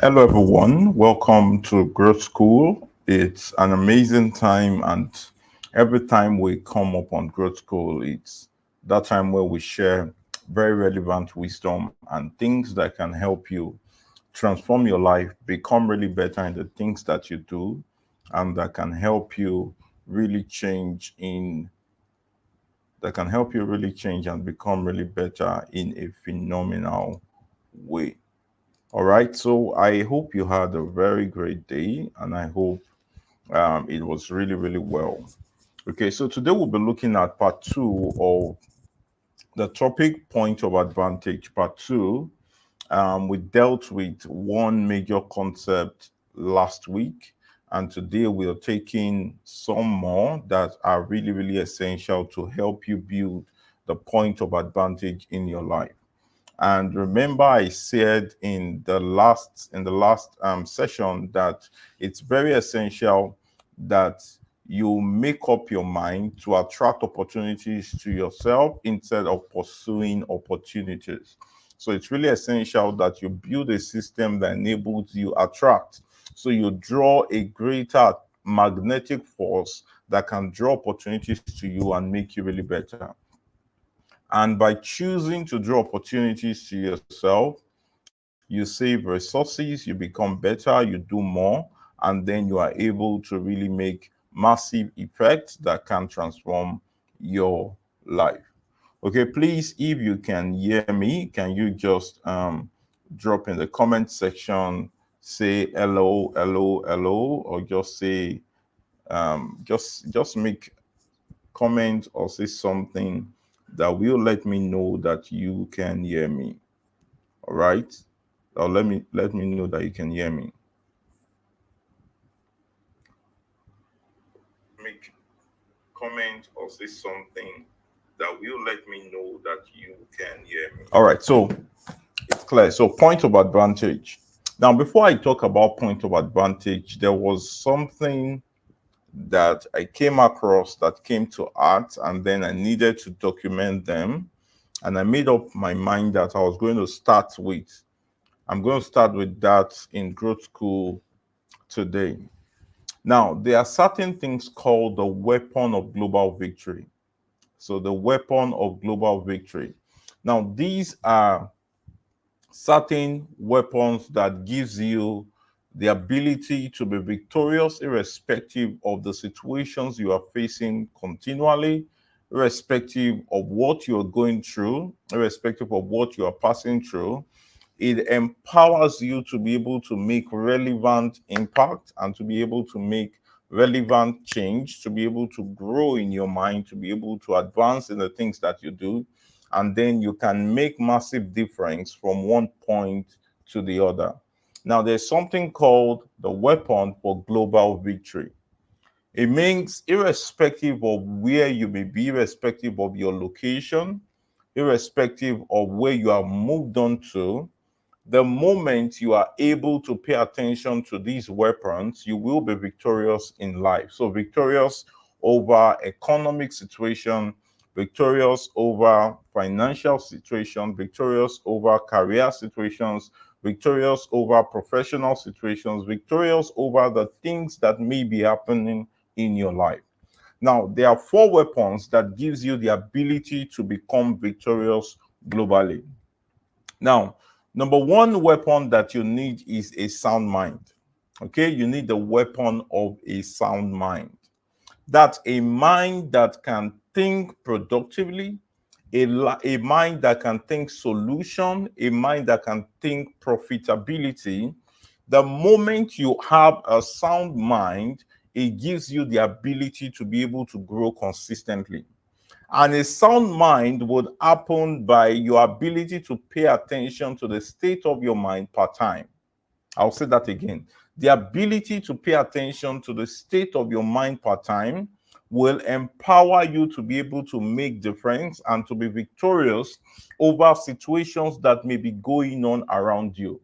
Hello, everyone. Welcome to Growth School. It's an amazing time, and every time we come up on Growth School, it's that time where we share very relevant wisdom and things that can help you transform your life, become really better in the things that you do, and that can help you really change and become really better in a phenomenal way. All right. So I hope you had a very great day, and I hope it was really, really well. Okay. So today we'll be looking at part two of the topic point of advantage. Part two. We dealt with one major concept last week, and today we are taking some more that are really, really essential to help you build the point of advantage in your life. And remember, I said in the last session that it's very essential that you make up your mind to attract opportunities to yourself instead of pursuing opportunities. So it's really essential that you build a system that enables you attract. So you draw a greater magnetic force that can draw opportunities to you and make you really better. And by choosing to draw opportunities to yourself, you save resources, you become better, you do more, and then you are able to really make massive effects that can transform your life. Okay, please, if you can hear me, can you just drop in the comment section, say hello, hello, hello, or just say just make comment or say something that will let me know that you can hear me. All right. Or let me know that you can hear me. Make comment or say something that will let me know that you can hear me. All right. So it's clear. So point of advantage. Now, before I talk about point of advantage, there was something that I came across that came to art, and then I needed to document them. And I made up my mind that I was going to start with. I'm going to start with that in growth school today. Now, there are certain things called the weapon of global victory. So, the weapon of global victory. Now, these are certain weapons that gives you the ability to be victorious irrespective of the situations you are facing continually, irrespective of what you're going through, irrespective of what you are passing through. It empowers you to be able to make relevant impact and to be able to make relevant change, to be able to grow in your mind, to be able to advance in the things that you do, and then you can make massive difference from one point to the other. Now, there's something called the weapon for global victory. It means irrespective of where you may be, irrespective of your location, irrespective of where you are moved on to, the moment you are able to pay attention to these weapons, you will be victorious in life. So, victorious over economic situation, victorious over financial situation, victorious over career situations, victorious over professional situations, victorious over the things that may be happening in your life. Now, there are four weapons that gives you the ability to become victorious globally. Now, number one weapon that you need is a sound mind. Okay, you need the weapon of a sound mind. That's a mind that can think productively, a mind that can think solution, a mind that can think profitability. The moment you have a sound mind, it gives you the ability to be able to grow consistently. And a sound mind would happen by your ability to pay attention to the state of your mind per time. I'll say that again. The ability to pay attention to the state of your mind per time will empower you to be able to make difference and to be victorious over situations that may be going on around you.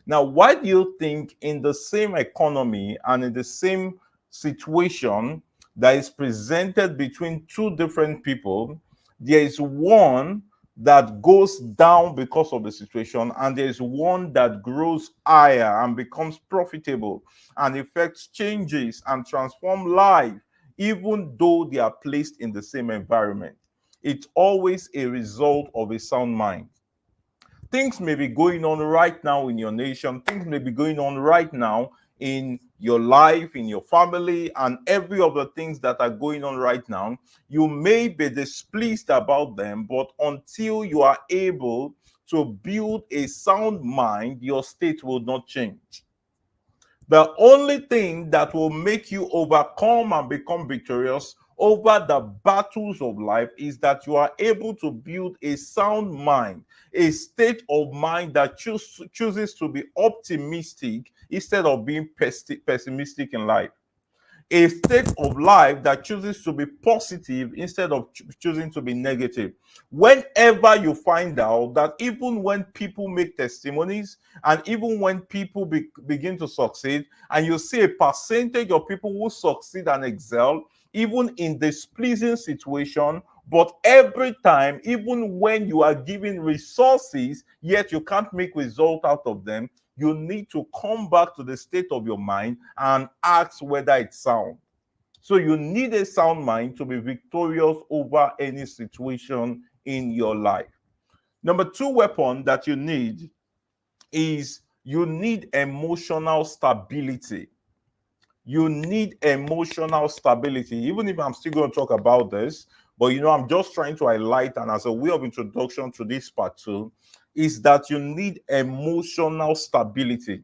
Now, why do you think in the same economy and in the same situation that is presented between two different people, there is one that goes down because of the situation, and there's one that grows higher and becomes profitable and effects changes and transform life, even though they are placed in the same environment. It's always a result of a sound mind. Things may be going on right now in your nation, things may be going on right now in your life, in your family, and every other things that are going on right now. You may be displeased about them, but until you are able to build a sound mind, your state will not change. The only thing that will make you overcome and become victorious over the battles of life is that you are able to build a sound mind, a state of mind that chooses to be optimistic instead of being pessimistic in life, a state of life that chooses to be positive instead of choosing to be negative. Whenever you find out that even when people make testimonies and even when people begin to succeed, and you see a percentage of people who succeed and excel, even in displeasing situation, but every time, even when you are given resources, yet you can't make result out of them, you need to come back to the state of your mind and ask whether it's sound. So you need a sound mind to be victorious over any situation in your life. Number two weapon that you need is you need emotional stability. You need emotional stability. Even if I'm still going to talk about this, but I'm just trying to highlight, and as a way of introduction to this part two, is that you need emotional stability.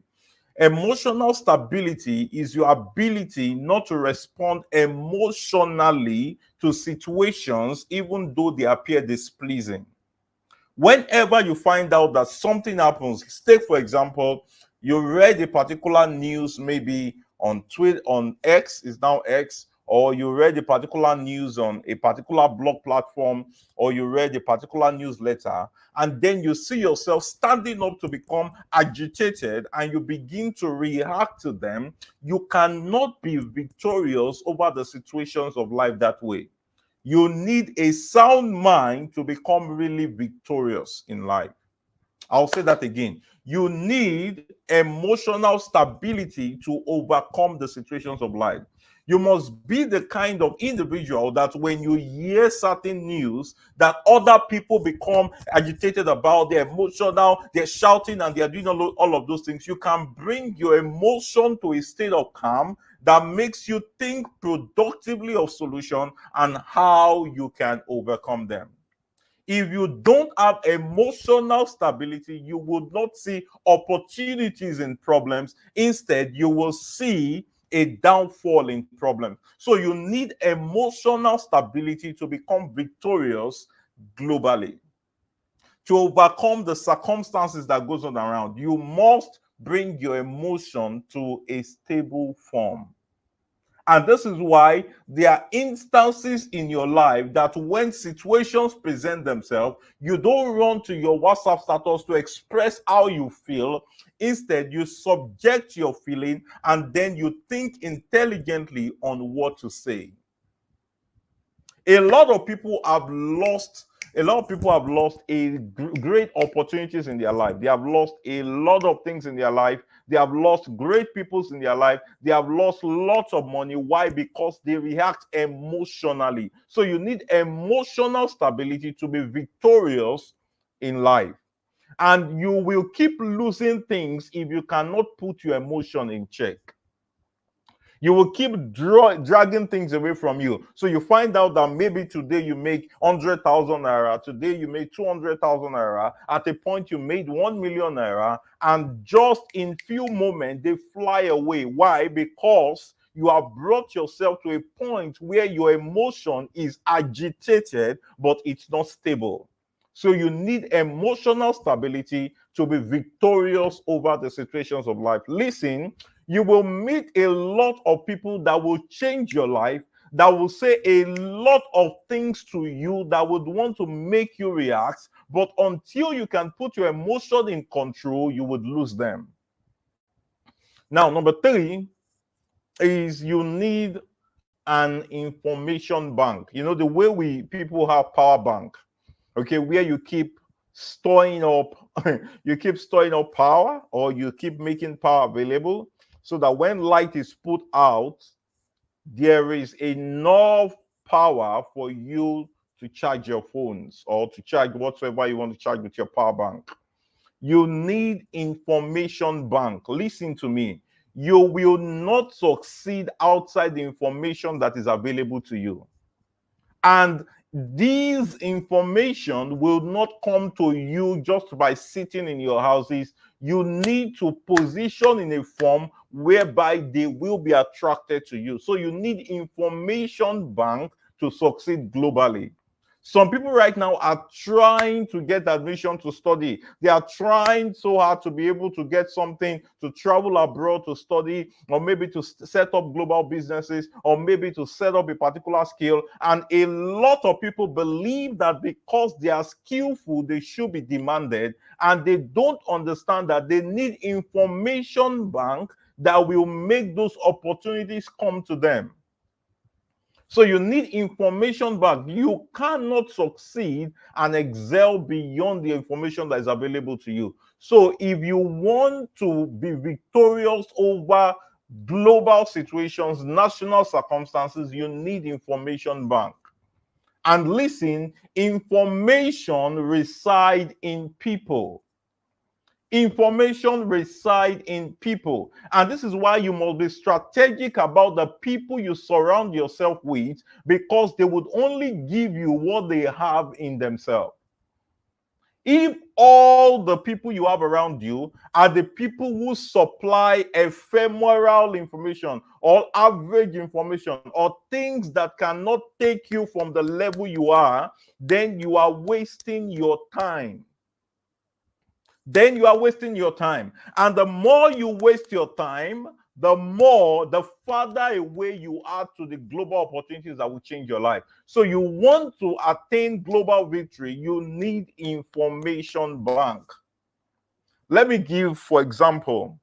Emotional stability is your ability not to respond emotionally to situations, even though they appear displeasing. Whenever you find out that something happens, take for example, you read a particular news maybe on Twitter, on X, is now X, or you read a particular news on a particular blog platform, or you read a particular newsletter, and then you see yourself standing up to become agitated and you begin to react to them, you cannot be victorious over the situations of life that way. You need a sound mind to become really victorious in life. I'll say that again. You need emotional stability to overcome the situations of life. You must be the kind of individual that when you hear certain news that other people become agitated about, they're emotional, they're shouting and they're doing all of those things, you can bring your emotion to a state of calm that makes you think productively of solution and how you can overcome them. If you don't have emotional stability, you would not see opportunities in problems. Instead, you will see a downfall in problems. So you need emotional stability to become victorious globally. To overcome the circumstances that goes on around, you must bring your emotion to a stable form. And this is why there are instances in your life that when situations present themselves, you don't run to your WhatsApp status to express how you feel. Instead, you subject your feeling and then you think intelligently on what to say. A lot of people have lost a great opportunities in their life. They have lost a lot of things in their life. They have lost great peoples in their life. They have lost lots of money. Why? Because they react emotionally. So you need emotional stability to be victorious in life. And you will keep losing things if you cannot put your emotion in check. You will keep dragging things away from you. So you find out that maybe today you make 100,000 naira, today you make 200,000 naira, at a point you made 1 million naira, and just in few moments they fly away. Why? Because you have brought yourself to a point where your emotion is agitated, but it's not stable. So you need emotional stability to be victorious over the situations of life. Listen, you will meet a lot of people that will change your life, that will say a lot of things to you that would want to make you react, but until you can put your emotion in control, you would lose them. Now, number three is you need an information bank. The way people have power bank. okay, where you keep storing up you keep storing up power, or you keep making power available so that when light is put out, there is enough power for you to charge your phones or to charge whatsoever you want to charge with your power bank. You need information bank. Listen to me. You will not succeed outside the information that is available to you. And these information will not come to you just by sitting in your houses. You need to position in a form whereby they will be attracted to you. So you need information bank to succeed globally. Some people right now are trying to get admission to study. They are trying so hard to be able to get something, to travel abroad to study, or maybe to set up global businesses, or maybe to set up a particular skill. And a lot of people believe that because they are skillful, they should be demanded. And they don't understand that they need information bank that will make those opportunities come to them. So you need information back. You cannot succeed and excel beyond the information that is available to you. So if you want to be victorious over global situations, national circumstances, you need information bank. And listen, information reside in people. Information reside in people, and this is why you must be strategic about the people you surround yourself with, because they would only give you what they have in themselves. If all the people you have around you are the people who supply ephemeral information or average information or things that cannot take you from the level you are, then you are wasting your time. Then you are wasting your time. And the more you waste your time, the farther away you are to the global opportunities that will change your life. So you want to attain global victory, you need information bank. Let me give, for example,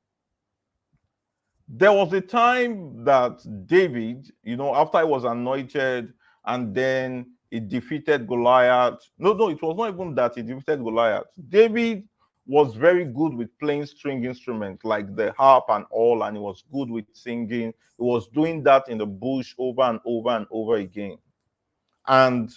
there was a time that David, after he was anointed and then he defeated Goliath. No, it was not even that he defeated Goliath. David was very good with playing string instruments like the harp and all, and he was good with singing. He was doing that in the bush over and over and over again. And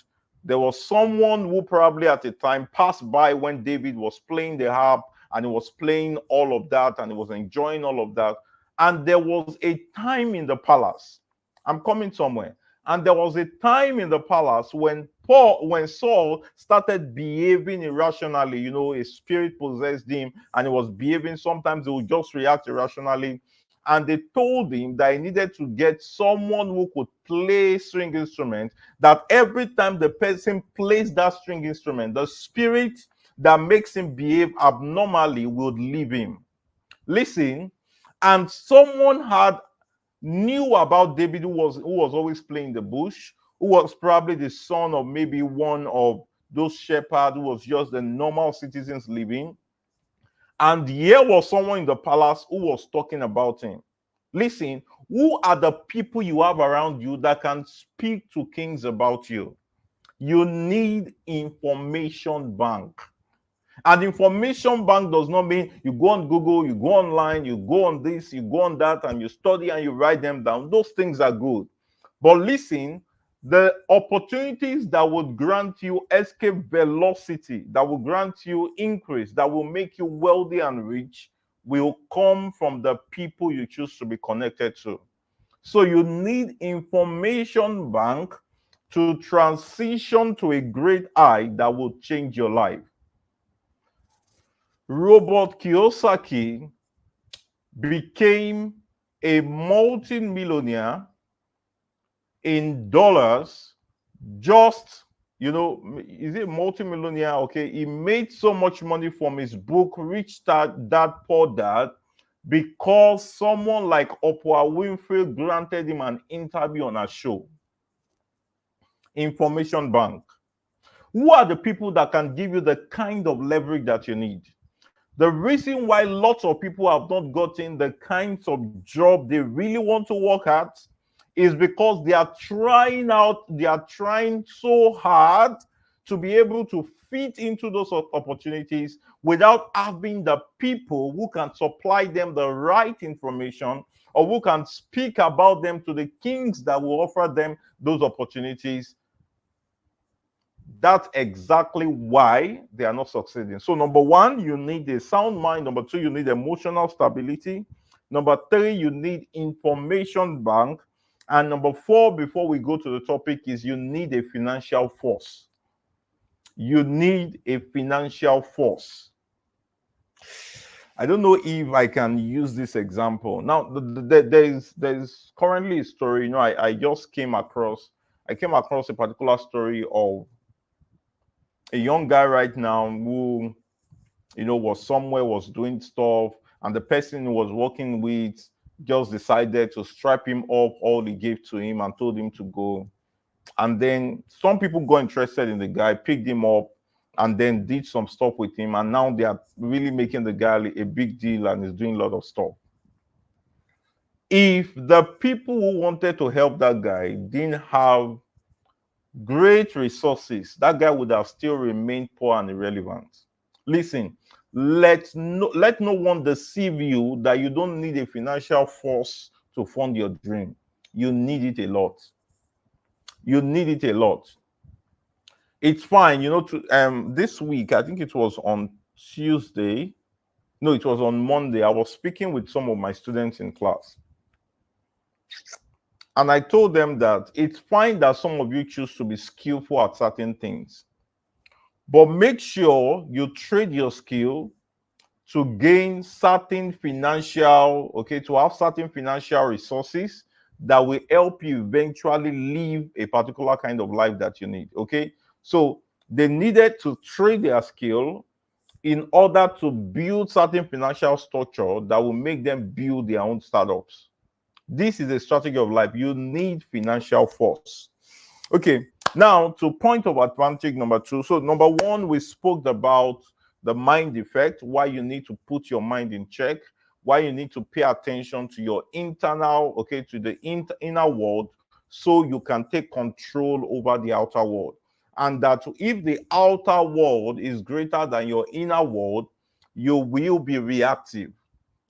there was someone who probably at the time passed by when David was playing the harp and he was playing all of that and he was enjoying all of that. And there was a time in the palace. I'm coming somewhere. And there was a time in the palace when Saul started behaving irrationally. A spirit possessed him and he was behaving. Sometimes he would just react irrationally. And they told him that he needed to get someone who could play string instruments, that every time the person plays that string instrument, the spirit that makes him behave abnormally would leave him. Listen, and someone knew about David, who was always playing the bush, who was probably the son of maybe one of those shepherds who was just the normal citizens living. And here was someone in the palace who was talking about him. Listen, who are the people you have around you that can speak to kings about you? You need information bank. And information bank does not mean you go on Google, you go online, you go on this, you go on that, and you study and you write them down. Those things are good. But listen, the opportunities that would grant you escape velocity, that will grant you increase, that will make you wealthy and rich, will come from the people you choose to be connected to. So you need information bank to transition to a great eye that will change your life. Robert Kiyosaki became a multi-millionaire in dollars. Just, is it multi-millionaire? Okay, he made so much money from his book Rich Dad Poor Dad because someone like Oprah Winfrey granted him an interview on her show. Information bank. Who are the people that can give you the kind of leverage that you need? The reason why lots of people have not gotten the kinds of job they really want to work at is because they are trying so hard to be able to fit into those opportunities without having the people who can supply them the right information or who can speak about them to the kings that will offer them those opportunities. That's exactly why they are not succeeding. So number one, you need a sound mind. Number two, you need emotional stability. Number three, you need information bank. And number four, before we go to the topic, is you need a financial force. You need a financial force. I don't know if I can use this example. Now, there's currently a story. You know, I just came across a particular story of a young guy right now who, you know, was doing stuff, and the person he was working with just decided to strip him of all he gave to him and told him to go. And then some people got interested in the guy, picked him up, and then did some stuff with him. And now they are really making the guy a big deal and is doing a lot of stuff. If the people who wanted to help that guy didn't have great resources, that guy would have still remained poor and irrelevant. Listen, let no one deceive you that you don't need a financial force to fund your dream. You need it a lot. You need it a lot. It's fine, you know. This week, I think it was on Tuesday. No, it was on Monday. I was speaking with some of my students in class. And I told them that it's fine that some of you choose to be skillful at certain things, but make sure you trade your skill to gain certain financial, to have certain financial resources that will help you eventually live a particular kind of life that you need. Okay. So they needed to trade their skill in order to build certain financial structure that will make them build their own startups. This is a strategy of life. You need financial force. Okay, now to point of advantage number two. So number one, we spoke about the mind effect, why you need to put your mind in check, why you need to pay attention to your internal, to the inner world, so you can take control over the outer world. And that if the outer world is greater than your inner world, you will be reactive.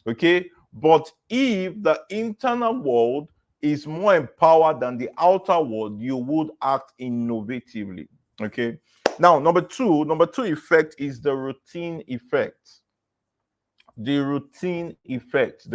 Okay, but if the internal world is more empowered than the outer world, you would act innovatively. Okay, now number two effect is the routine effect. The routine effect.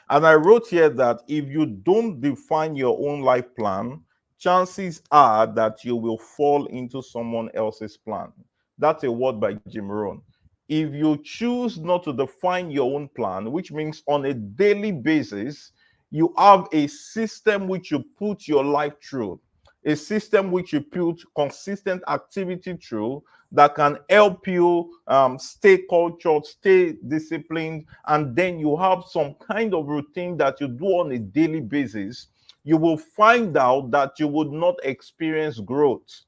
And I wrote here that if you don't define your own life plan, chances are that you will fall into someone else's plan. That's a word by Jim Rohn. If you choose not to define your own plan, which means on a daily basis, you have a system which you put your life through, a system which you put consistent activity through that can help you stay cultured, stay disciplined, and then you have some kind of routine that you do on a daily basis, you will find out that you would not experience growth.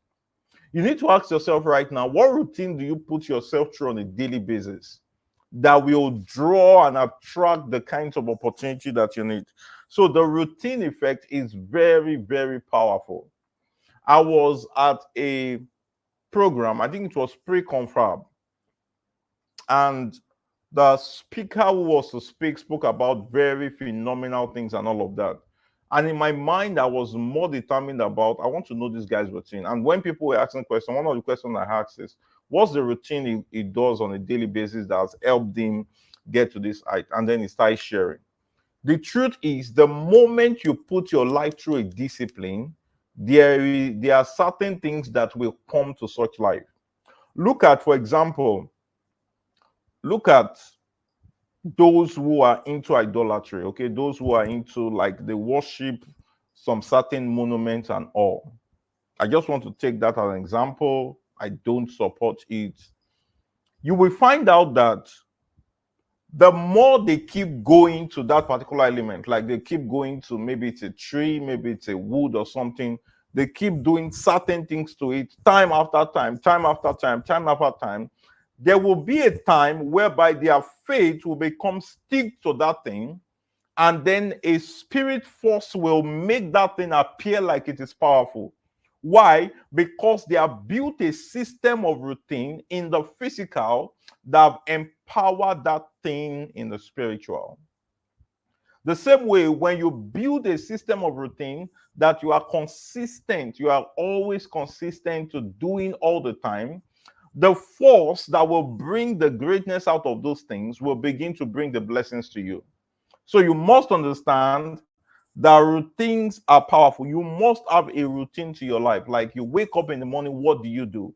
You need to ask yourself right now, what routine do you put yourself through on a daily basis that will draw and attract the kinds of opportunity that you need? So the routine effect is very, very powerful. I was at a program, I think it was pre-confab, and the speaker who was to speak spoke about very phenomenal things and all of that. And in my mind, I was more determined about, I want to know this guy's routine. And when people were asking questions, one of the questions I asked is, what's the routine he does on a daily basis that has helped him get to this height? And then he started sharing. The truth is, the moment you put your life through a discipline, there are certain things that will come to such life. Look at, for example, those who are into idolatry, okay? Those who are into, like, they worship some certain monuments and all. I just want to take that as an example. I don't support it. You will find out that the more they keep going to that particular element, like they keep going to, maybe it's a tree, maybe it's a wood or something, they keep doing certain things to it time after time, time after time, time after time. There will be a time whereby their faith will become stick to that thing, and then a spirit force will make that thing appear like it is powerful. Why? Because they have built a system of routine in the physical that have empowered that thing in the spiritual. The same way, when you build a system of routine that you are consistent, you are always consistent to doing all the time, the force that will bring the greatness out of those things will begin to bring the blessings to you. So you must understand that routines are powerful. You must have a routine to your life. Like, you wake up in the morning, what do you do?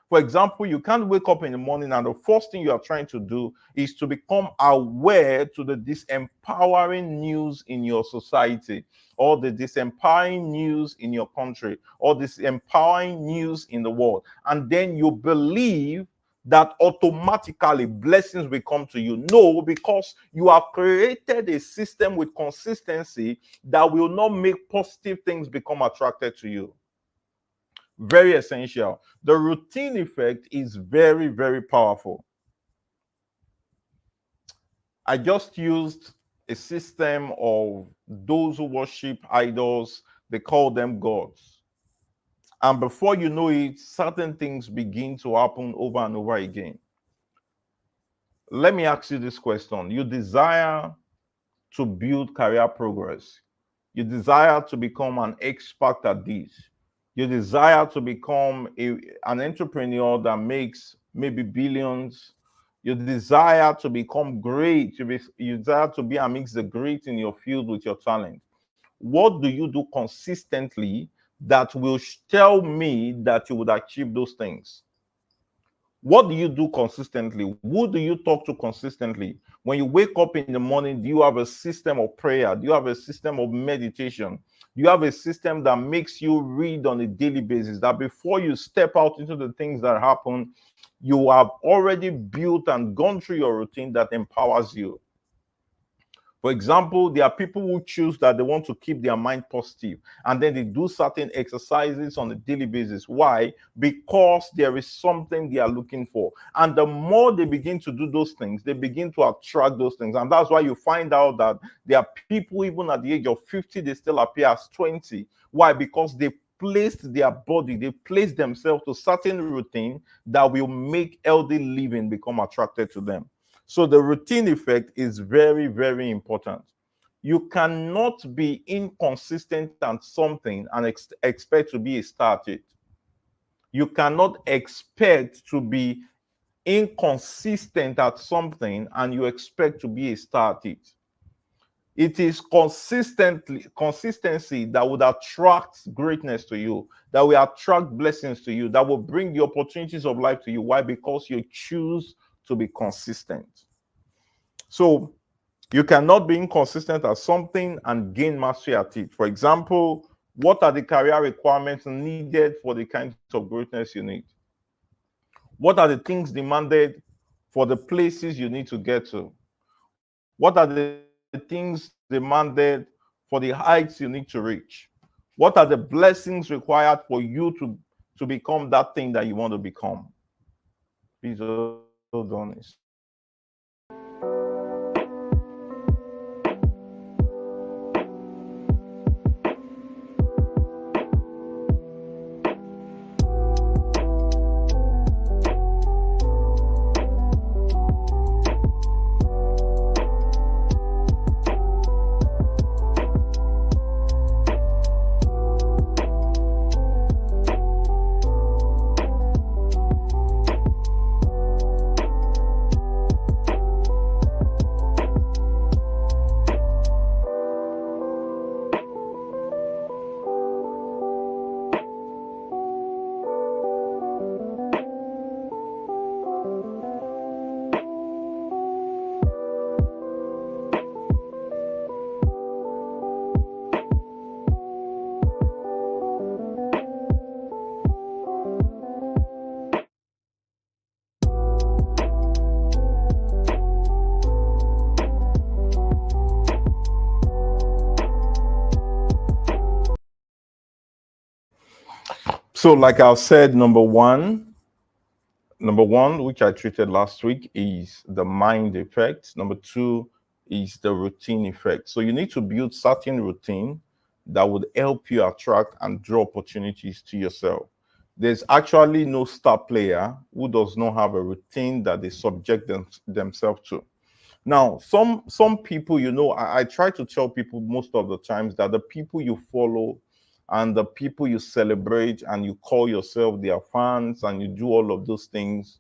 For example, you can't wake up in the morning and the first thing you are trying to do is to become aware to the disempowering news in your society, or the disempowering news in your country, or disempowering news in the world. And then you believe that automatically blessings will come to you. No, because you have created a system with consistency that will not make positive things become attracted to you. Very essential. The routine effect is very, very powerful. I just used a system of those who worship idols, they call them gods. And before you know it, certain things begin to happen over and over again. Let me ask you this question. You desire to build career progress. You desire to become an expert at this. You desire to become an entrepreneur that makes maybe billions. You desire to become great. You desire to be amongst the great in your field with your talent. What do you do consistently that will tell me that you would achieve those things? What do you do consistently? Who do you talk to consistently? When you wake up in the morning, do you have a system of prayer? Do you have a system of meditation? Do you have a system that makes you read on a daily basis, that before you step out into the things that happen, you have already built and gone through your routine that empowers you? For example, there are people who choose that they want to keep their mind positive, and then they do certain exercises on a daily basis. Why? Because there is something they are looking for. And the more they begin to do those things, they begin to attract those things. And that's why you find out that there are people, even at the age of 50, they still appear as 20. Why? Because they placed their body, they placed themselves to certain routine that will make healthy living become attracted to them. So the routine effect is very, very important. You cannot be inconsistent at something and expect to be a star at it. You cannot expect to be inconsistent at something and you expect to be a star at it. It is consistency that would attract greatness to you, that will attract blessings to you, that will bring the opportunities of life to you. Why? Because you choose to be consistent. So you cannot be inconsistent at something and gain mastery at it. For example, what are the career requirements needed for the kinds of greatness you need? What are the things demanded for the places you need to get to? What are the things demanded for the heights you need to reach? What are the blessings required for you to become that thing that you want to become? Please hold on a second. So, like I said, number one, which I treated last week, is the mind effect. Number two is the routine effect. So you need to build certain routine that would help you attract and draw opportunities to yourself. There's actually no star player who does not have a routine that they subject themselves to. Now, some people, I try to tell people most of the times that the people you follow and the people you celebrate and you call yourself their fans and you do all of those things,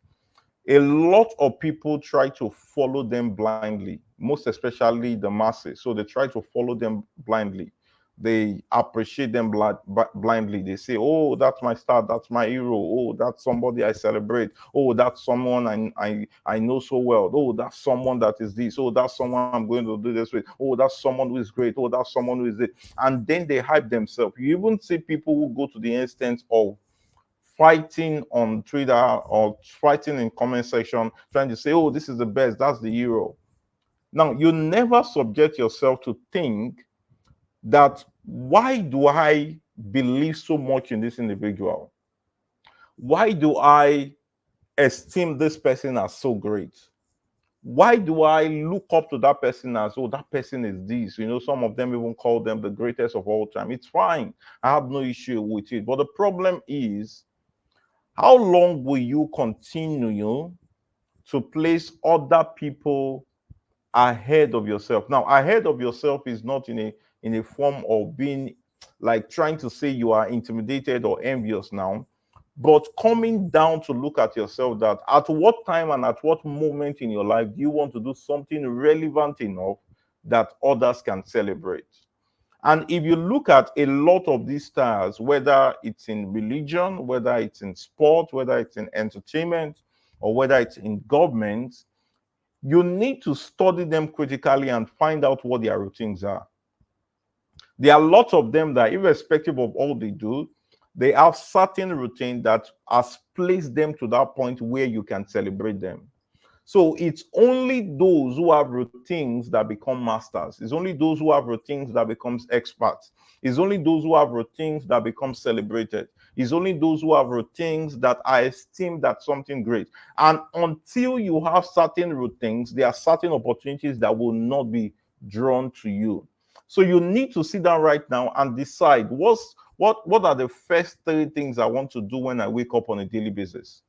a lot of people try to follow them blindly, most especially the masses. So they try to follow them blindly. They appreciate them blindly. They say, oh, that's my star, that's my hero. Oh, that's somebody I celebrate. Oh, that's someone I know so well. Oh, that's someone that is this. Oh, that's someone I'm going to do this with. Oh, that's someone who is great. Oh, that's someone who is it. And then they hype themselves. You even see people who go to the instance of fighting on Twitter or fighting in comment section, trying to say, oh, this is the best, that's the hero. Now, you never subject yourself to think that, why do I believe so much in this individual? Why do I esteem this person as so great? Why do I look up to that person as, oh, that person is this? Some of them even call them the greatest of all time. It's fine. I have no issue with it. But the problem is, how long will you continue to place other people ahead of yourself? Now, ahead of yourself is not in a form of being like trying to say you are intimidated or envious now, but coming down to look at yourself, that at what time and at what moment in your life do you want to do something relevant enough that others can celebrate? And if you look at a lot of these stars, whether it's in religion, whether it's in sport, whether it's in entertainment, or whether it's in government, you need to study them critically and find out what their routines are. There are lots of them that, irrespective of all they do, they have certain routine that has placed them to that point where you can celebrate them. So it's only those who have routines that become masters. It's only those who have routines that becomes experts. It's only those who have routines that become celebrated. It's only those who have routines that are esteemed as something great. And until you have certain routines, there are certain opportunities that will not be drawn to you. So you need to sit down right now and decide what are the first 3 things I want to do when I wake up on a daily basis.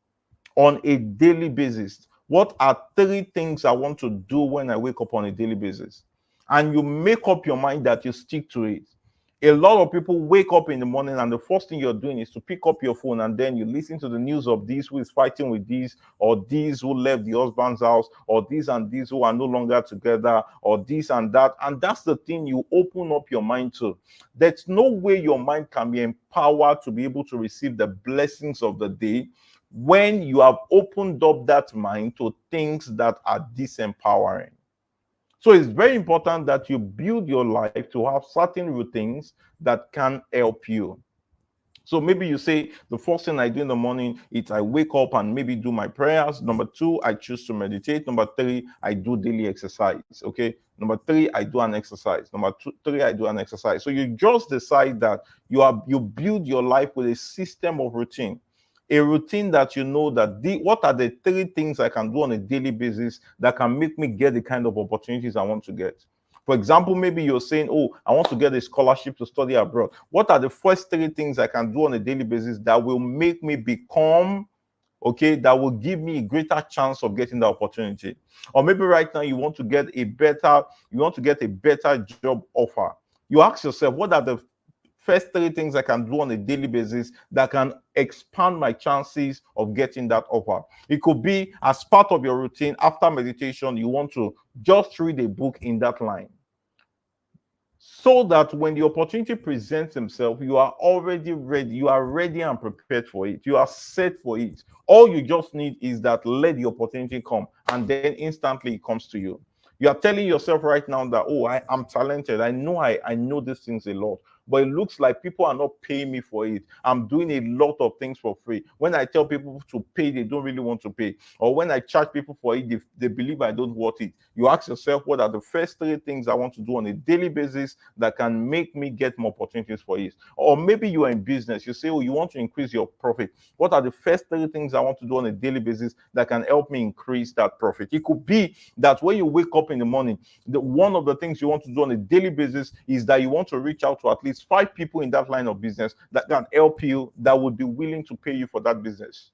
On a daily basis, what are 3 things I want to do when I wake up on a daily basis? And you make up your mind that you stick to it. A lot of people wake up in the morning and the first thing you're doing is to pick up your phone, and then you listen to the news of this who is fighting with this, or these who left the husband's house, or these and these who are no longer together, or this and that. And that's the thing you open up your mind to. There's no way your mind can be empowered to be able to receive the blessings of the day when you have opened up that mind to things that are disempowering. So it's very important that you build your life to have certain routines that can help you. So maybe you say, the first thing I do in the morning is I wake up and maybe do my prayers. Number 2, I choose to meditate. Number 3, I do daily exercise. Okay. Number 3, I do an exercise. Number 3, I do an exercise. So you just decide that you build your life with a system of routine. A routine that you know that what are the 3 things I can do on a daily basis that can make me get the kind of opportunities I want to get. For example, maybe you're saying, oh, I want to get a scholarship to study abroad. What are the first 3 things I can do on a daily basis that will make me become, okay, that will give me a greater chance of getting the opportunity? Or maybe right now you want to get a better job offer. You ask yourself, what are the first 3 things I can do on a daily basis that can expand my chances of getting that offer? It could be as part of your routine. After meditation, you want to just read a book in that line, so that when the opportunity presents itself, you are already ready. You are ready and prepared for it. You are set for it. All you just need is that let the opportunity come, and then instantly it comes to you. You are telling yourself right now that, oh, I'm talented. I know these things a lot, but it looks like people are not paying me for it. I'm doing a lot of things for free. When I tell people to pay, they don't really want to pay. Or when I charge people for it, they believe I don't want it. You ask yourself, what are the first 3 things I want to do on a daily basis that can make me get more opportunities for it? Or maybe you are in business. You say, oh, you want to increase your profit. What are the first 3 things I want to do on a daily basis that can help me increase that profit? It could be that when you wake up in the morning, one of the things you want to do on a daily basis is that you want to reach out to at least least 5 people in that line of business that can help you, that would be willing to pay you for that business.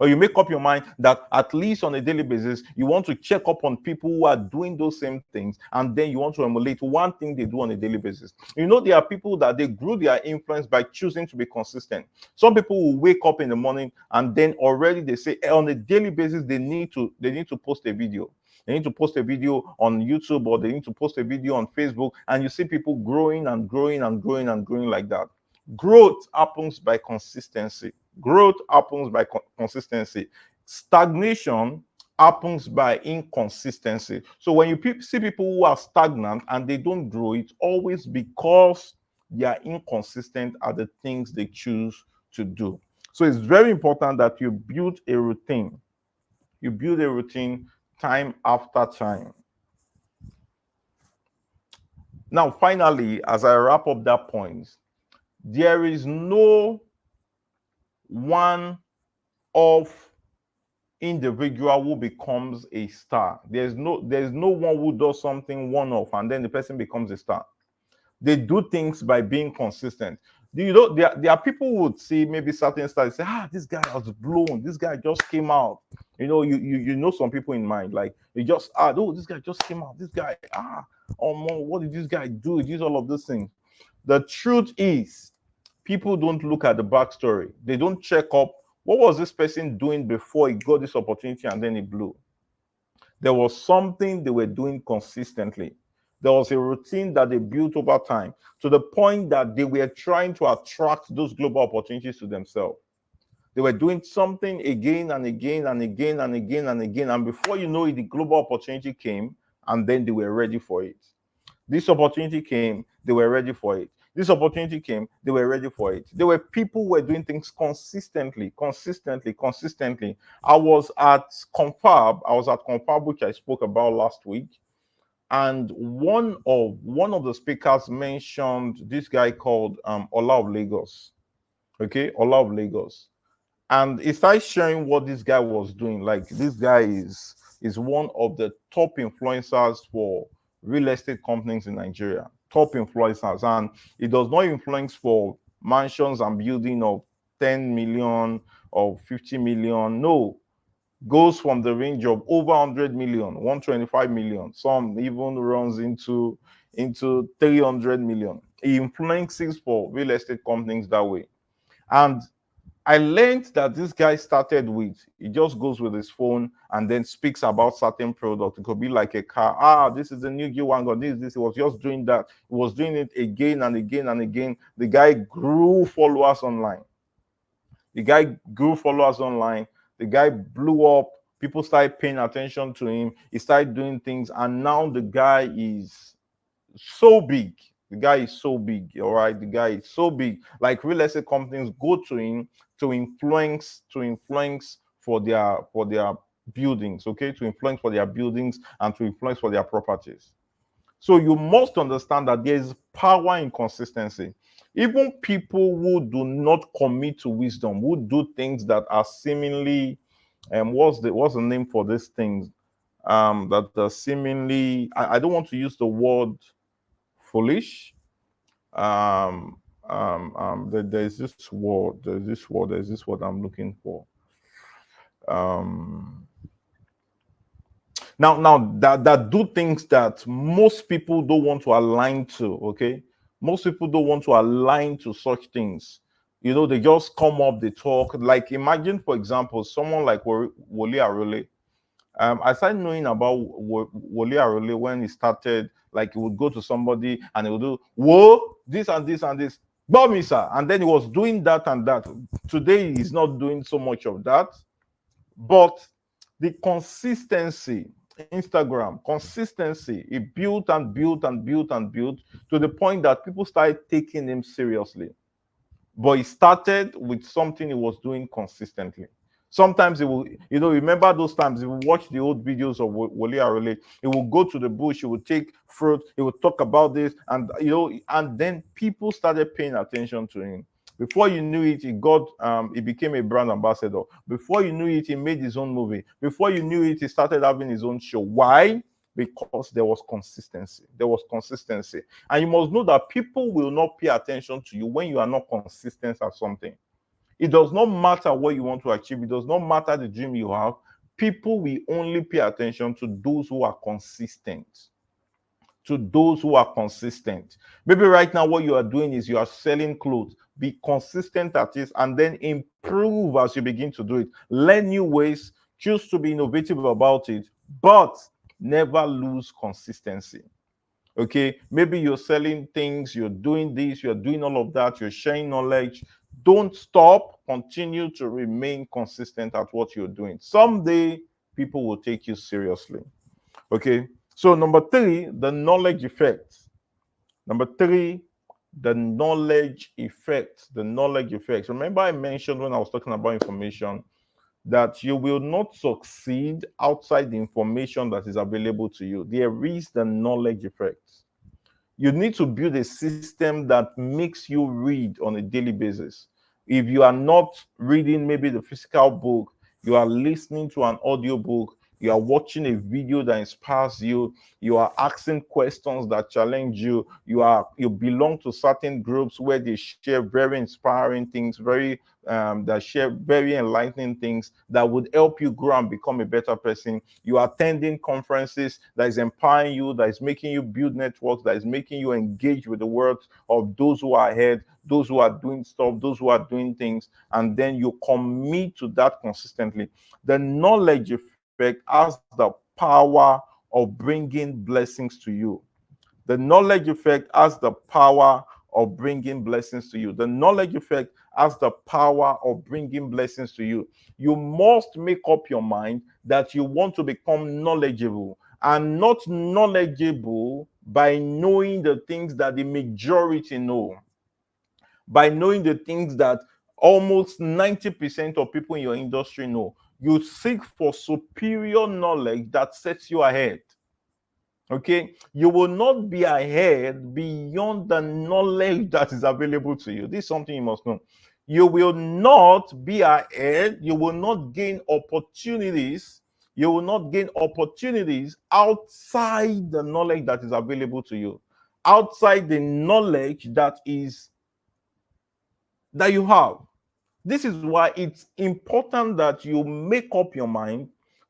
Or you make up your mind that at least on a daily basis, you want to check up on people who are doing those same things, and then you want to emulate one thing they do on a daily basis. You know, there are people that they grew their influence by choosing to be consistent. Some people will wake up in the morning and then already they say on a daily basis they need to post a video. They need to post a video on YouTube, or they need to post a video on Facebook, and you see people growing and growing and growing and growing like that. Growth happens by consistency. Growth happens by consistency. Stagnation happens by inconsistency. So when you see people who are stagnant and they don't grow, it's always because they are inconsistent at the things they choose to do. So it's very important that you build a routine. You build a routine time after time. Now, finally, as I wrap up that point, there is no one of individual who becomes a star. There's no one who does something one-off and then the person becomes a star. They do things by being consistent. You know, there are people who would see maybe certain stars, say, this guy was blown, this guy just came out. You know, you know some people in mind, like you just this guy just came out, this guy, what did this guy do? He did all of those things. The truth is, people don't look at the backstory. They don't check up, what was this person doing before he got this opportunity and then he blew? There was something they were doing consistently. There was a routine that they built over time to the point that they were trying to attract those global opportunities to themselves. They were doing something again and again and again and again and again. And before you know it, the global opportunity came and then they were ready for it. This opportunity came, they were ready for it. This opportunity came, they were ready for it. There were people who were doing things consistently. I was at Confab, which I spoke about last week. And one of the speakers mentioned this guy called Ola of Lagos. Okay, Ola of Lagos. And he started sharing what this guy was doing. Like, this guy is one of the top influencers for real estate companies in Nigeria. Top influencers. And he does not influence for mansions and building of 10 million or 50 million. No. Goes from the range of over 100 million, 125 million. Some even runs into 300 million. He influences for real estate companies that way. And I learned that this guy started with, he just goes with his phone and then speaks about certain product. It could be like a car. This is the new G-Wagon, this. He was just doing that. He was doing it again and again and again. The guy grew followers online. The guy blew up. People started paying attention to him. He started doing things. And now the guy is so big. The guy is so big, all right? The guy is so big. Like, real estate companies go to him to influence for their buildings, okay? To influence for their buildings and to influence for their properties. So you must understand that there is power in consistency. Even people who do not commit to wisdom, who do things that are seemingly, what's the name for these things? That are seemingly, I don't want to use the word foolish. There's this word I'm looking for. Now that do things that most people don't want to align to, okay? Most people don't want to align to such things. You know, they just come up, they talk. Like, imagine, for example, someone like Wole Arole. I started knowing about Wole Arole when he started. Like, he would go to somebody and he would do, whoa, this and this and this. Bomb, sir. And then he was doing that and that. Today, he's not doing so much of that. But the consistency, Instagram, consistency, he built and built and built and built to the point that people started taking him seriously. But he started with something he was doing consistently. Sometimes he will, remember those times, he will watch the old videos of Wole Arole. He will go to the bush, he will take fruit, he will talk about this, and and then people started paying attention to him. Before you knew it, he became a brand ambassador. Before you knew it, he made his own movie. Before you knew it, he started having his own show. Why? Because there was consistency. There was consistency. And you must know that people will not pay attention to you when you are not consistent at something. It does not matter what you want to achieve. It does not matter the dream you have. People will only pay attention to those who are consistent. To those who are consistent. Maybe right now what you are doing is you are selling clothes. Be consistent at it and then improve as you begin to do it. Learn new ways, choose to be innovative about it, but never lose consistency. Okay, maybe you're selling things, you're doing this, you're doing all of that, you're sharing knowledge. Don't stop, continue to remain consistent at what you're doing. Someday people will take you seriously. Okay, so number three, the knowledge effect. Number three, the knowledge effect. The knowledge effect. Remember, I mentioned when I was talking about information that you will not succeed outside the information that is available to you. There is the knowledge effect. You need to build a system that makes you read on a daily basis. If you are not reading maybe the physical book, you are listening to an audio book, you are watching a video that inspires you, you are asking questions that challenge you, you belong to certain groups where they share very inspiring things, that share very enlightening things that would help you grow and become a better person. You are attending conferences that is empowering you, that is making you build networks, that is making you engage with the words of those who are ahead, those who are doing stuff, those who are doing things, and then you commit to that consistently. The knowledge effect has the power of bringing blessings to you. The knowledge effect has the power of bringing blessings to you. The knowledge effect has the power of bringing blessings to you. You must make up your mind that you want to become knowledgeable, and not knowledgeable by knowing the things that the majority know, by knowing the things that almost 90% of people in your industry know. You seek for superior knowledge that sets you ahead. Okay, you will not be ahead beyond the knowledge that is available to you. This is something you must know. You will not be ahead, you will not gain opportunities, you will not gain opportunities outside the knowledge that is available to you, outside the knowledge that you have. This is why it's important that you make up your mind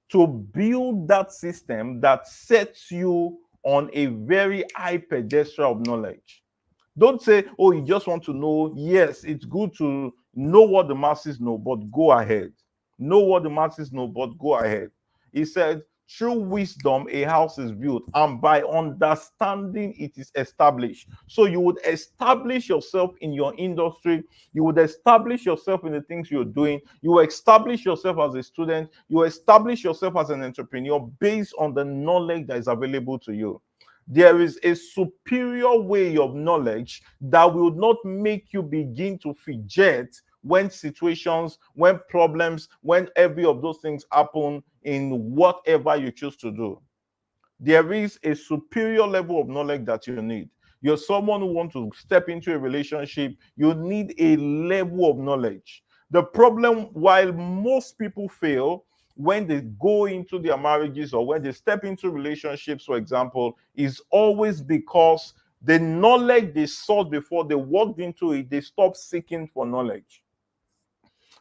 to build that system that sets you on a very high pedestal of knowledge. Don't say, oh, you just want to know. Yes, it's good to know what the masses know, but go ahead. Know what the masses know, but go ahead. He said, through wisdom, a house is built, and by understanding, it is established. So you would establish yourself in your industry. You would establish yourself in the things you're doing. You will establish yourself as a student. You will establish yourself as an entrepreneur based on the knowledge that is available to you. There is a superior way of knowledge that will not make you begin to fidget when situations, when problems, when every of those things happen in whatever you choose to do. There is a superior level of knowledge that you need. You're someone who wants to step into a relationship, you need a level of knowledge. The problem, while most people fail when they go into their marriages or when they step into relationships, for example, is always because the knowledge they sought before they walked into it, they stopped seeking for knowledge.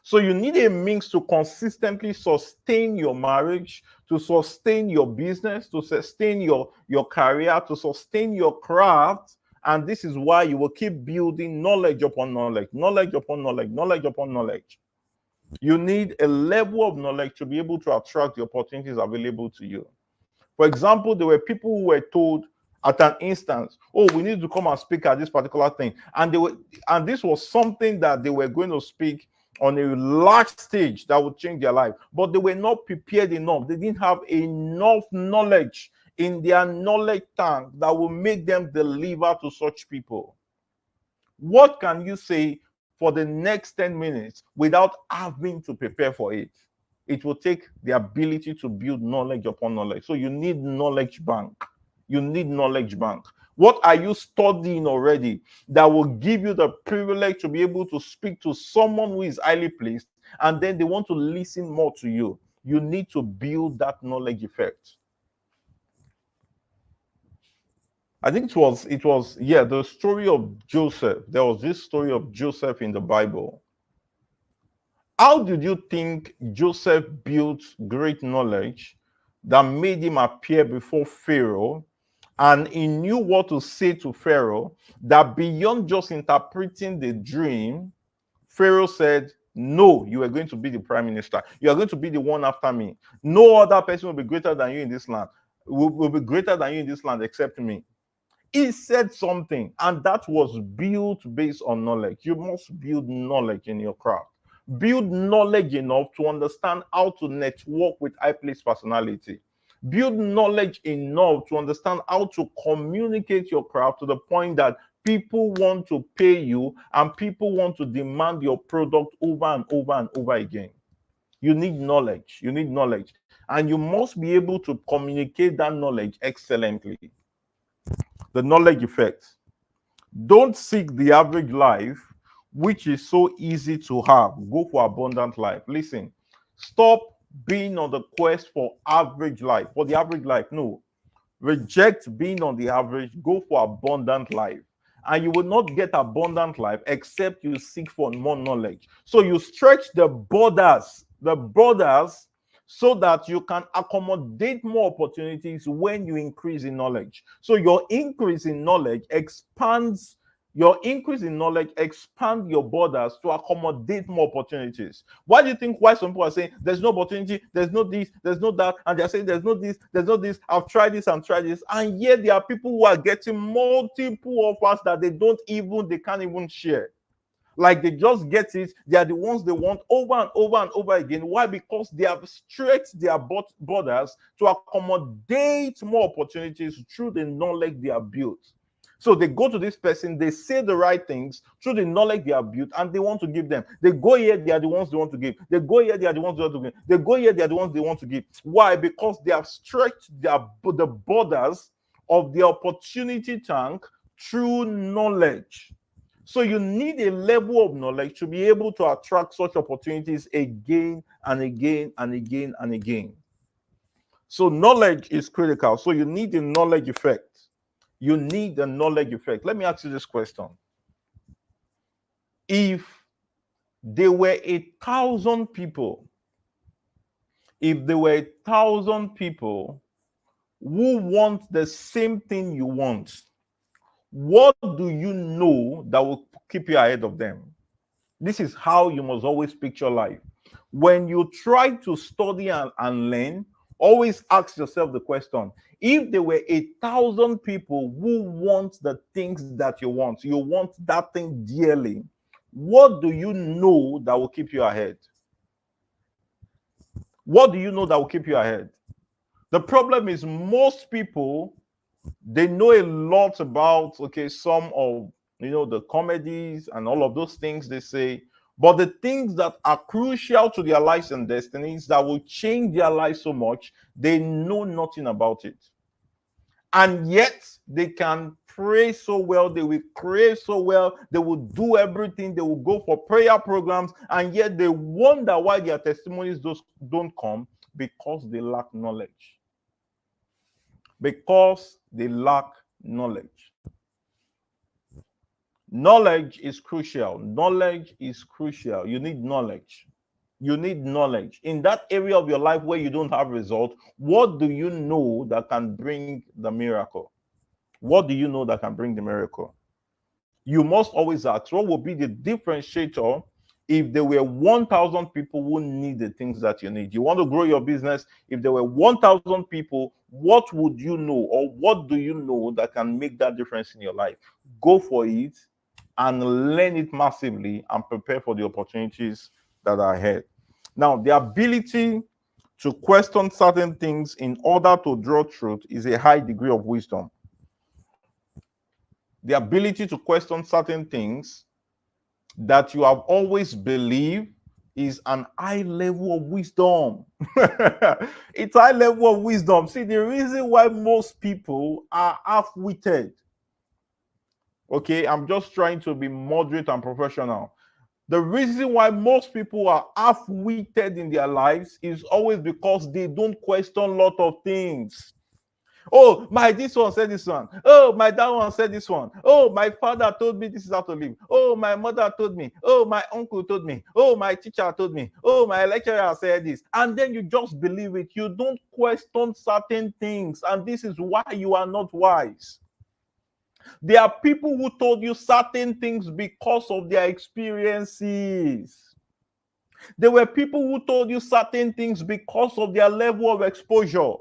So you need a means to consistently sustain your marriage, to sustain your business, to sustain your career, to sustain your craft. And this is why you will keep building knowledge upon knowledge, knowledge upon knowledge, knowledge upon knowledge. You need a level of knowledge to be able to attract the opportunities available to you. For example, there were people who were told at an instance, oh, we need to come and speak at this particular thing. And this was something that they were going to speak on a large stage that would change their life. But they were not prepared enough. They didn't have enough knowledge in their knowledge tank that will make them deliver to such people. What can you say for the next 10 minutes without having to prepare for it? It will take the ability to build knowledge upon knowledge. So you need knowledge bank. You need knowledge bank. What are you studying already that will give you the privilege to be able to speak to someone who is highly placed, and then they want to listen more to you? You need to build that knowledge effect. I think the story of Joseph. There was this story of Joseph in the Bible. How did you think Joseph built great knowledge that made him appear before Pharaoh? And he knew what to say to Pharaoh, that beyond just interpreting the dream, Pharaoh said, no, you are going to be the prime minister. You are going to be the one after me. No other person will be greater than you in this land, will be greater than you in this land except me. He said something, and that was built based on knowledge. You must build knowledge in your craft. Build knowledge enough to understand how to network with high place personality. Build knowledge enough to understand how to communicate your craft to the point that people want to pay you and people want to demand your product over and over and over again. You need knowledge. You need knowledge. And you must be able to communicate that knowledge excellently. The knowledge effect. Don't seek the average life, which is so easy to have. Go for abundant life. Listen, stop being on the quest for average life, for the average life. No, reject being on the average. Go for abundant life. And you will not get abundant life except you seek for more knowledge. So you stretch the borders, so that you can accommodate more opportunities when you increase in knowledge. So your increase in knowledge expands your expand your borders to accommodate more opportunities. Why do you think why some people are saying there's no opportunity, there's no this, there's no that, and they're saying there's no this, there's no this, I've tried this and tried this, and yet there are people who are getting multiple offers that they can't even share. Like they just get it, they are the ones they want over and over and over again. Why? Because they have stretched their borders to accommodate more opportunities through the knowledge they have built. So they go to this person, they say the right things through the knowledge they have built, and they want to give them. They go here, they are the ones they want to give. They go here, they are the ones they want to give. They go here, they are the ones they want to give. Why? Because they have stretched the borders of the opportunity tank through knowledge. So you need a level of knowledge to be able to attract such opportunities again and again and again and again. So knowledge is critical. So you need the knowledge effect. You need the knowledge effect. Let me ask you this question. If there were 1,000 people, who want the same thing you want, what do you know that will keep you ahead of them? This is how you must always picture life. When you try to study and learn, always ask yourself the question, if there were 1,000 people who want the things that you want that thing dearly, what do you know that will keep you ahead? What do you know that will keep you ahead? The problem is most people, they know a lot about, some of, the comedies and all of those things they say, but the things that are crucial to their lives and destinies that will change their lives so much, they know nothing about it. And yet they can pray so well, they will pray so well, they will do everything, they will go for prayer programs, and yet they wonder why their testimonies don't come, because they lack knowledge. Because they lack knowledge. Knowledge is crucial. Knowledge is crucial. You need knowledge. You need knowledge. In that area of your life where you don't have result, what do you know that can bring the miracle? What do you know that can bring the miracle? You must always ask, what will be the differentiator if there were 1,000 people who need the things that you need? You want to grow your business. If there were 1,000 people, what would you know, or what do you know that can make that difference in your life? Go for it and learn it massively and prepare for the opportunities that are ahead. Now, the ability to question certain things in order to draw truth is a high degree of wisdom. The ability to question certain things that you have always believed is an high level of wisdom. It's high level of wisdom. See, the reason why most people are half-witted, I'm just trying to be moderate and professional. The reason why most people are half-witted in their lives is always because they don't question a lot of things. Oh, my this one said this one. Oh, my that one said this one. Oh, my father told me this is how to live. Oh, my mother told me. Oh, my uncle told me. Oh, my teacher told me. Oh, my lecturer said this. And then you just believe it. You don't question certain things. And this is why you are not wise. There are people who told you certain things because of their experiences. There were people who told you certain things because of their level of exposure.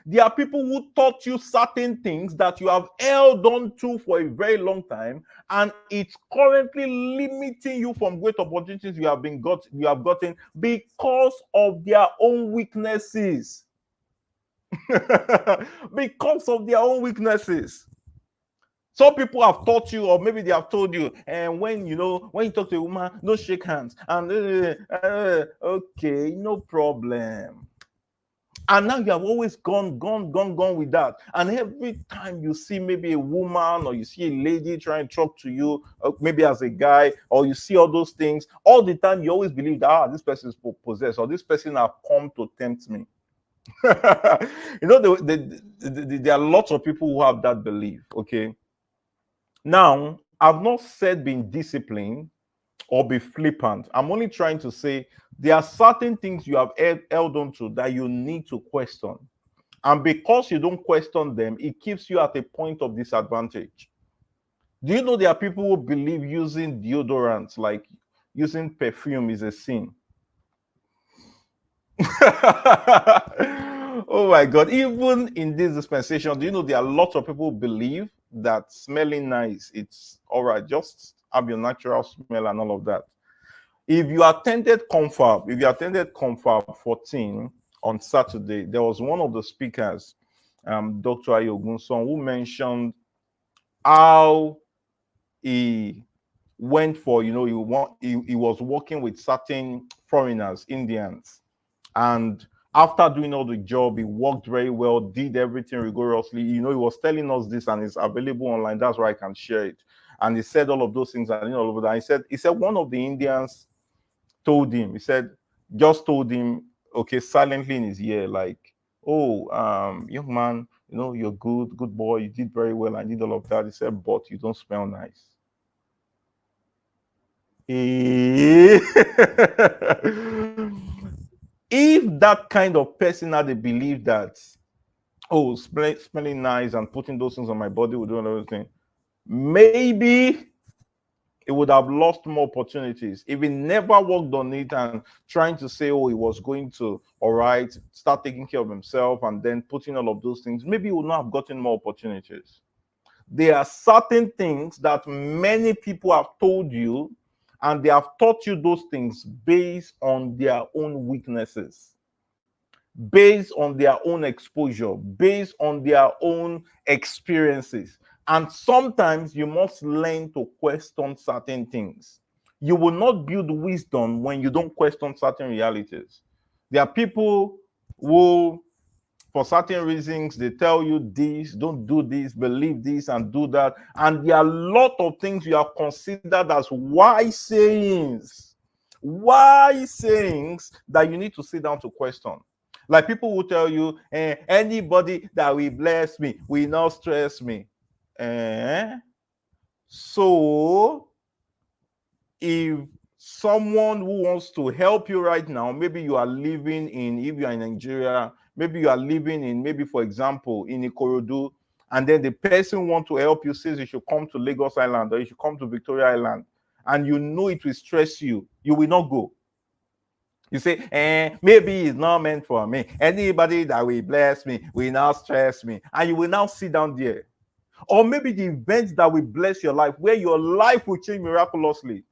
There are people who taught you certain things that you have held on to for a very long time, and it's currently limiting you from great opportunities you have gotten because of their own weaknesses. Because of their own weaknesses. Some people have taught you, or maybe they have told you, and when you talk to a woman, don't shake hands. And okay, no problem. And now you have always gone with that. And every time you see maybe a woman or you see a lady trying to talk to you, maybe as a guy, or you see all those things, all the time you always believe that this person is possessed, or this person have come to tempt me. There are lots of people who have that belief. Okay. Now, I've not said being disciplined or be flippant. I'm only trying to say there are certain things you have held on to that you need to question. And because you don't question them, it keeps you at a point of disadvantage. Do you know there are people who believe using deodorants, like using perfume, is a sin? Oh my God. Even in this dispensation, do you know there are lots of people who believe that smelling nice, it's all right, just have your natural smell and all of that. If you attended Confab 14 on Saturday, there was one of the speakers, Dr. Ayogunson, who mentioned how he went for, he was working with certain foreigners, Indians, and after doing all the job, he worked very well, did everything rigorously. He was telling us this, and it's available online. That's why I can share it. And he said all of those things, and all of that. He said one of the Indians told him, okay, silently in his ear, like, oh, young man, you're good boy, you did very well, I did all of that. He said, but you don't smell nice. If that kind of person had a belief that, oh, smelling nice and putting those things on my body would do another thing, maybe it would have lost more opportunities. If he never worked on it and trying to say, oh, he was going to, all right, start taking care of himself and then putting all of those things, maybe he would not have gotten more opportunities. There are certain things that many people have told you, and they have taught you those things based on their own weaknesses, based on their own exposure, based on their own experiences. And sometimes you must learn to question certain things. You will not build wisdom when you don't question certain realities. There are people who, for certain reasons, they tell you this, don't do this, believe this, and do that. And there are a lot of things you have considered as wise sayings that you need to sit down to question. Like people will tell you, anybody that will bless me will not stress me. So, if someone who wants to help you right now, maybe you are living if you are in Nigeria, maybe you are living in, maybe for example, in Ikorodu, and then the person wants to help you, says you should come to Lagos Island or you should come to Victoria Island, and you know it will stress you, you will not go. You say, maybe it's not meant for me. Anybody that will bless me will not stress me. And you will now sit down there. Or maybe the events that will bless your life, where your life will change miraculously.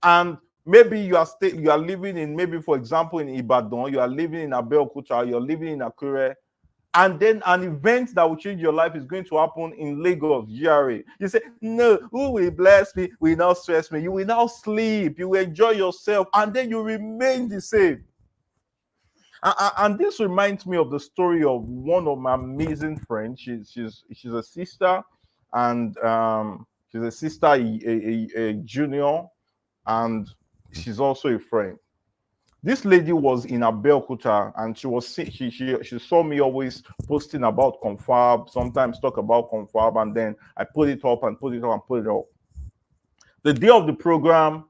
And maybe you are living in, maybe for example in Ibadan, you are living in Abeokuta, you're living in Akure, and then an event that will change your life is going to happen in Lagos, GRA. You say, no, who will bless me will not stress me. You will now sleep, you will enjoy yourself, and then you remain the same. And this reminds me of the story of one of my amazing friends. She's a sister, and she's a sister, a junior, and she's also a friend. This lady was in Abeokuta, and she saw me always posting about Confab, sometimes talk about Confab, and then I put it up and put it up and put it up. The day of the program,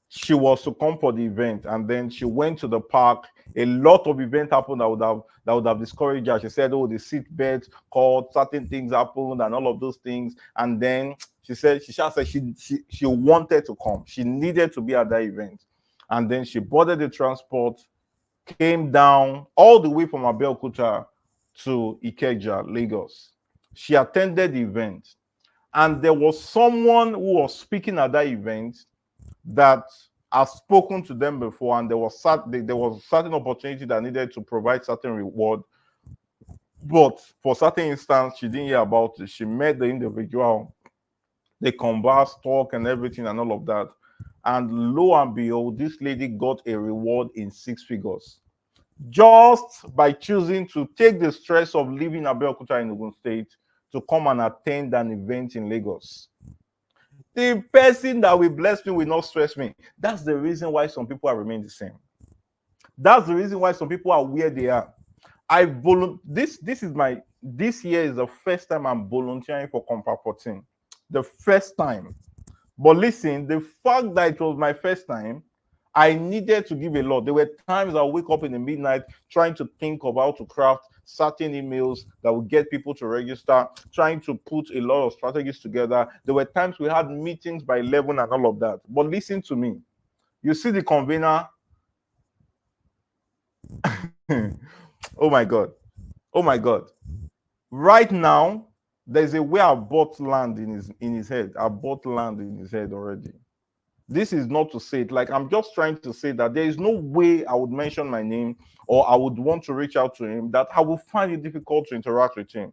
she was to come for the event, and then she went to the park. A lot of events happened that would have discouraged her. She said, "Oh, the seat belt caught, certain things happened, and all of those things." And then she said she wanted to come. She needed to be at that event, and then she boarded the transport, came down all the way from Abeokuta to Ikeja, Lagos. She attended the event, and there was someone who was speaking at that event that I've spoken to them before, and there was certain opportunity that needed to provide certain reward. But for certain instance, she didn't hear about it. She met the individual, they conversed, talk, and everything, and all of that. And lo and behold, this lady got a reward in 6 figures just by choosing to take the stress of living Abeokuta in Ogun State to come and attend an event in Lagos. The person that will bless me will not stress me. That's the reason why some people are remain the same. That's the reason why some people are where they are. This year is the first time I'm volunteering for Compact 14. The first time. But listen, the fact that it was my first time, I needed to give a lot. There were times I would wake up in the midnight trying to think of how to craft certain emails that would get people to register, trying to put a lot of strategies together. There were times we had meetings by 11 and all of that. But listen to me. You see the convener. Oh my God. Oh my God. Right now, there's a way I bought land in his head. I bought land in his head already. This is not to say it, like, I'm just trying to say that there is no way I would mention my name or I would want to reach out to him that I will find it difficult to interact with him.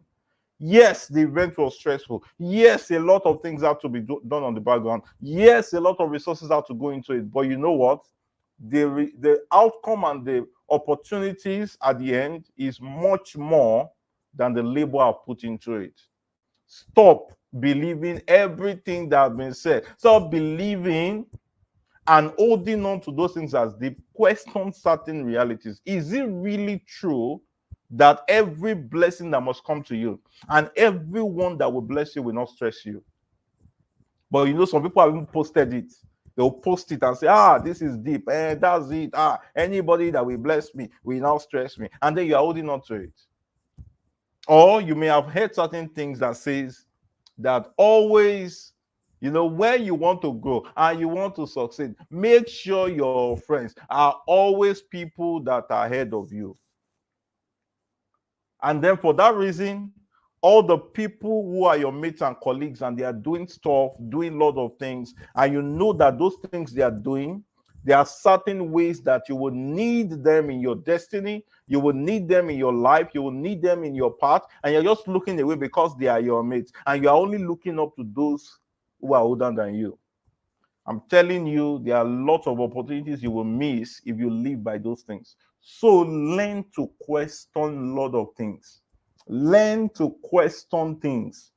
Yes, the event was stressful. Yes, a lot of things have to be done on the background. Yes, a lot of resources have to go into it. But you know what? The outcome and the opportunities at the end is much more than the labor I've put into it. Stop believing everything that has been said. Stop believing and holding on to those things as deep. Question certain realities. Is it really true that every blessing that must come to you and everyone that will bless you will not stress you? But you know, some people have even posted it. They'll post it and say, this is deep. That's it. Anybody that will bless me will not stress me. And then you're holding on to it. Or you may have heard certain things that says that always, where you want to grow and you want to succeed, make sure your friends are always people that are ahead of you. And then for that reason, all the people who are your mates and colleagues and they are doing stuff, doing a lot of things, and you know that those things they are doing, there are certain ways that you will need them in your destiny, you will need them in your life, you will need them in your path, and you're just looking away because they are your mates, and you're only looking up to those who are older than you. I'm telling you, there are lots of opportunities you will miss if you live by those things. So learn to question a lot of things. Learn to question things.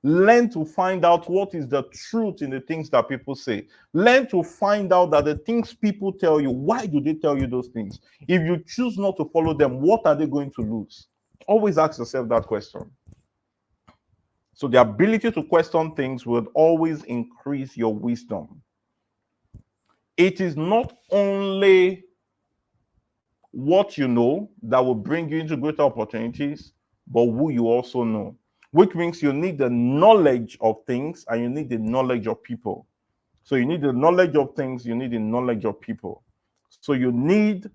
Learn to find out what is the truth in the things that people say. Learn to find out that the things people tell you, why do they tell you those things? If you choose not to follow them, what are they going to lose? Always ask yourself that question. So the ability to question things will always increase your wisdom. It is not only what you know that will bring you into greater opportunities, but who you also know, which means you need the knowledge of things and you need the knowledge of people. So you need the knowledge of things, you need the knowledge of people. So you need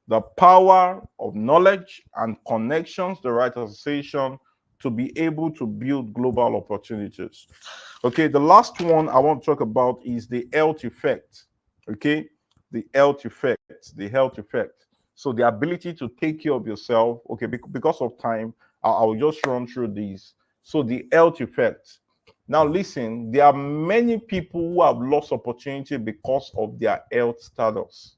the power of knowledge and connections, the right association, to be able to build global opportunities. Okay, the last one I want to talk about is the health effect. Okay, the health effect, the health effect. So the ability to take care of yourself. Okay, because of time, I'll just run through these. So the health effect. Now listen, there are many people who have lost opportunity because of their health status.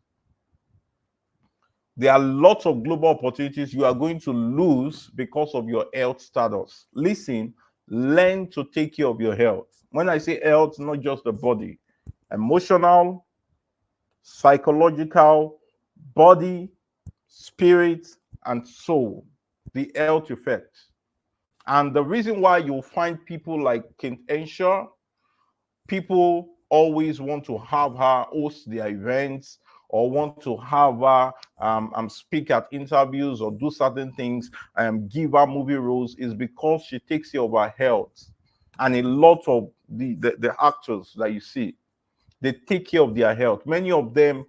There are lots of global opportunities you are going to lose because of your health status. Listen, learn to take care of your health. When I say health, not just the body, emotional, psychological, body, spirit, and soul, the health effect. And the reason why you'll find people like Kent Ensure, people always want to have her host their events or want to have her speak at interviews or do certain things, give her movie roles, is because she takes care of her health. And a lot of the actors that you see, they take care of their health. Many of them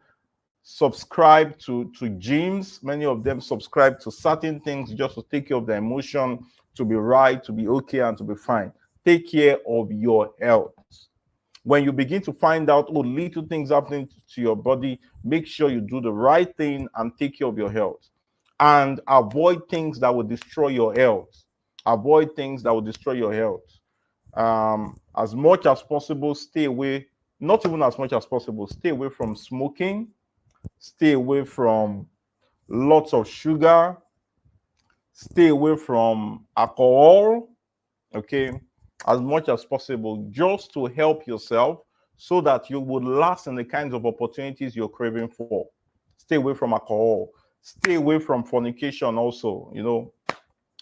subscribe to gyms. Many of them subscribe to certain things just to take care of their emotion, to be right, to be okay, and to be fine. Take care of your health. When you begin to find out, oh, little things happening to your body, make sure you do the right thing and take care of your health. And avoid things that will destroy your health. Avoid things that will destroy your health. As much as possible, stay away, not even as much as possible, stay away from smoking, stay away from lots of sugar, stay away from alcohol, okay, as much as possible, just to help yourself so that you would last in the kinds of opportunities you're craving for. Stay away from alcohol, stay away from fornication also. You know,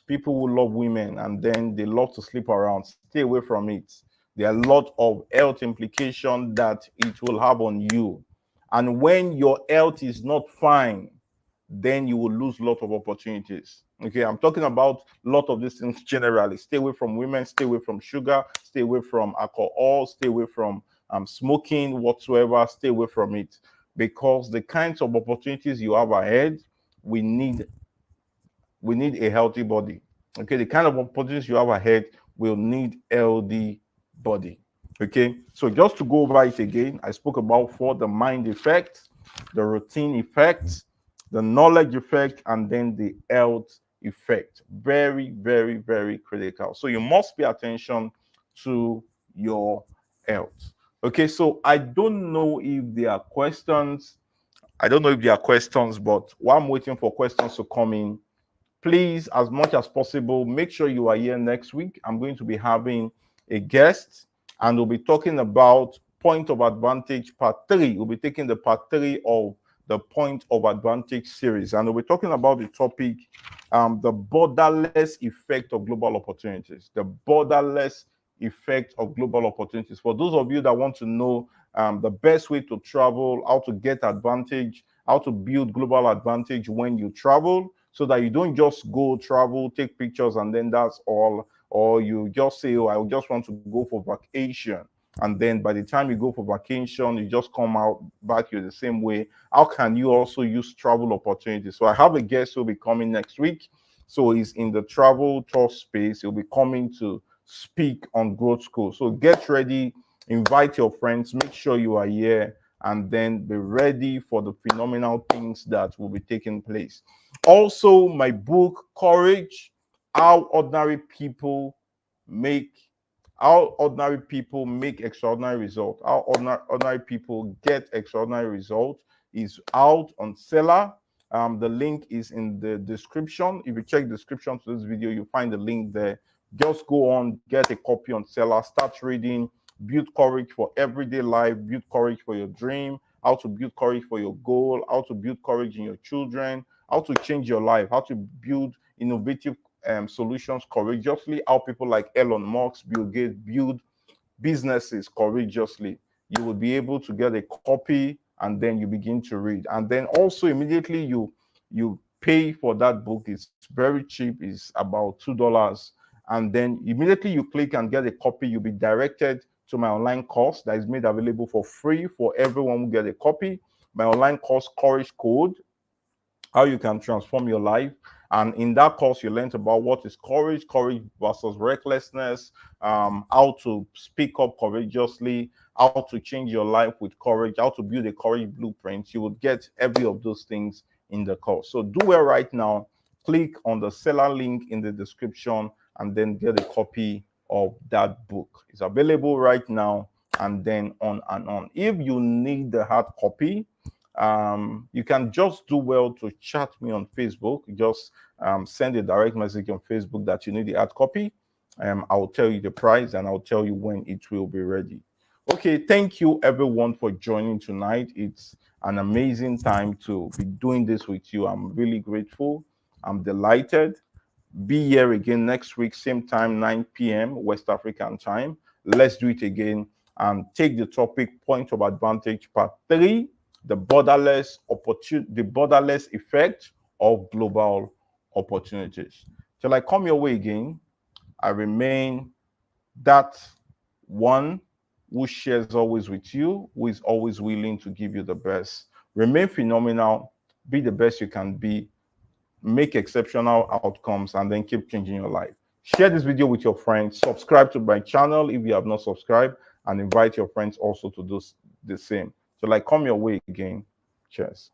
people who love women and then they love to sleep around, stay away from it. There are a lot of health implications that it will have on you. And when your health is not fine, then you will lose a lot of opportunities. Okay, I'm talking about a lot of these things generally. Stay away from women, stay away from sugar, stay away from alcohol, stay away from smoking whatsoever, stay away from it. Because the kinds of opportunities you have ahead, we need a healthy body. Okay, the kind of opportunities you have ahead will need healthy body. Okay, so just to go over it again, I spoke about the mind effect, the routine effect, the knowledge effect, and then the health effect. Very, very, very critical. So you must pay attention to your health. Okay, so I don't know if there are questions. But while I'm waiting for questions to come in, please, as much as possible, make sure you are here next week. I'm going to be having a guest and we'll be talking about point of advantage part 3. We'll be taking the part 3 of the point of advantage series, and we'll be talking about the topic, the borderless effect of global opportunities. The borderless effect of global opportunities. For those of you that want to know the best way to travel, how to get advantage, how to build global advantage when you travel, so that you don't just go travel, take pictures, and then that's all. Or you just say, oh, I just want to go for vacation. And then by the time you go for vacation, you just come out back here the same way. How can you also use travel opportunities? So I have a guest who will be coming next week. So he's in the travel tour space. He'll be coming to speak on Growth School. So get ready, invite your friends, make sure you are here, and then be ready for the phenomenal things that will be taking place. Also, my book, Courage, How Ordinary People Make Extraordinary Results. How ordinary people get extraordinary results is out on Seller. The link is in the description. If you check the description to this video, you'll find the link there. Just go on, get a copy on Seller, start reading, build courage for everyday life, build courage for your dream, how to build courage for your goal, how to build courage in your children, how to change your life, how to build innovative solutions courageously, how people like Elon Musk, Bill Gates build businesses courageously. You will be able to get a copy and then you begin to read. And then also immediately you pay for that book. It's very cheap, it's about $2. And then immediately you click and get a copy, you'll be directed to my online course that is made available for free for everyone who get a copy. My online course, Courage Code, how you can transform your life. And in that course, you learned about what is courage versus recklessness, how to speak up courageously, how to change your life with courage, how to build a courage blueprint. You will get every of those things in the course. So do it right now. Click on the Seller link in the description and then get a copy of that book. It's available right now, and then on and on. If you need the hard copy, you can just do well to chat me on Facebook. Just send a direct message on Facebook that you need the hard copy. I'll tell you the price and I'll tell you when it will be ready. Okay, thank you everyone for joining tonight. It's an amazing time to be doing this with you. I'm really grateful. I'm delighted. Be here again next week, same time, 9 p.m. West African time. Let's do it again and take the topic point of advantage part 3, the borderless opportunity, the borderless effect of global opportunities. Till I come your way again, I remain that one who shares always with you, who is always willing to give you the best. Remain phenomenal, be the best you can be, make exceptional outcomes, and then keep changing your life. Share this video with your friends, subscribe to my channel if you have not subscribed, and invite your friends also to do the same. So, like, come your way again. Cheers.